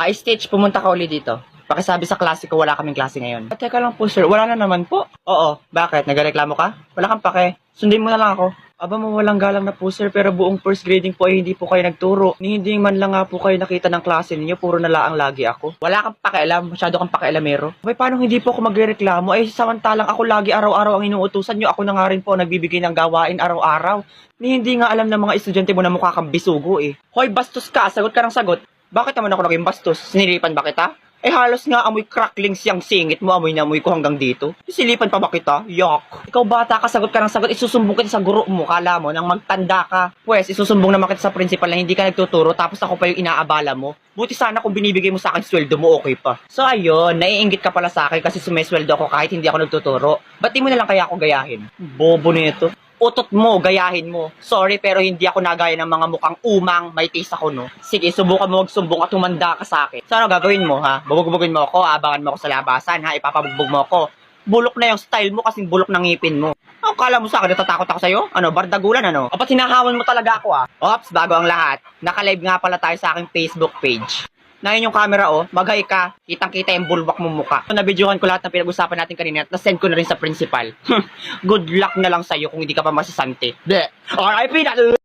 Stage, pumunta ka uli dito. Pakisabi sa klase ko, wala kaming klase ngayon. Teka lang po, sir. Wala na naman po. Oo. Bakit? Nagreklamo ka? Wala kang pake. Sundin mo na lang ako. Aba, mawalang galang na po, sir. Pero buong first grading po ay hindi po kayo nagturo. Ni hindi man lang nga po kayo nakita ng klase ninyo. Puro nalaang lagi ako. Wala kang pakialam. Masyado kang pakialamero. Abay, paano hindi po ako magreklamo? Ay, samantalang ako lagi araw-araw ang inuutusan nyo. Ako na nga rin po nagbibigay ng gawain araw-araw. Ni hindi nga alam ng mga estudyante mo na mukha kang bisugo eh. Hoy, bastos ka. Sagot ka ng sagot. Bakit naman ako naging bastos? Sinilipan ba kita? Eh halos nga amoy crackling siyang singit mo, amoy na amoy ko hanggang dito. Silipan pa ba kita? Yuck. Ikaw bata ka, sagot ka ng sagot, isusumbong kita sa guro mo, kala mo, nang magtanda ka. Pwes, isusumbong naman kita sa principal na hindi ka nagtuturo, tapos ako pa yung inaabala mo. Buti sana kung binibigay mo sa akin sweldo mo, okay pa. So ayun, naiinggit ka pala sa akin kasi sumesweldo ako kahit hindi ako nagtuturo. Ba't di mo na lang kaya ako gayahin? Bobo nito. Utot mo, gayahin mo. Sorry pero hindi ako nagaya ng mga mukhang umang, may taste ako no. Sige, subukan mo magsumbong at humanda ka sa akin. So ano gagawin mo ha? Bubugbugin mo ako, abangan mo ako sa labasan ha, ipapabugbog mo ako. Bulok na yung style mo kasing bulok ng ngipin mo. Ang kala mo sa akin, natatakot ako sa'yo? Ano, bardagulan ano? O ba't hinakawan mo talaga ako ah? Ops, bago ang lahat. Naka-live nga pala tayo sa aking Facebook page. Na yung camera oh, maghay ka, kitang-kita yung bulwak mo mukha. So, nabidyohan ko lahat ng pinag-usapan natin kanina at na-send ko na rin sa principal. Good luck na lang sa'yo kung hindi ka pa masasante. Bleh! RIP na!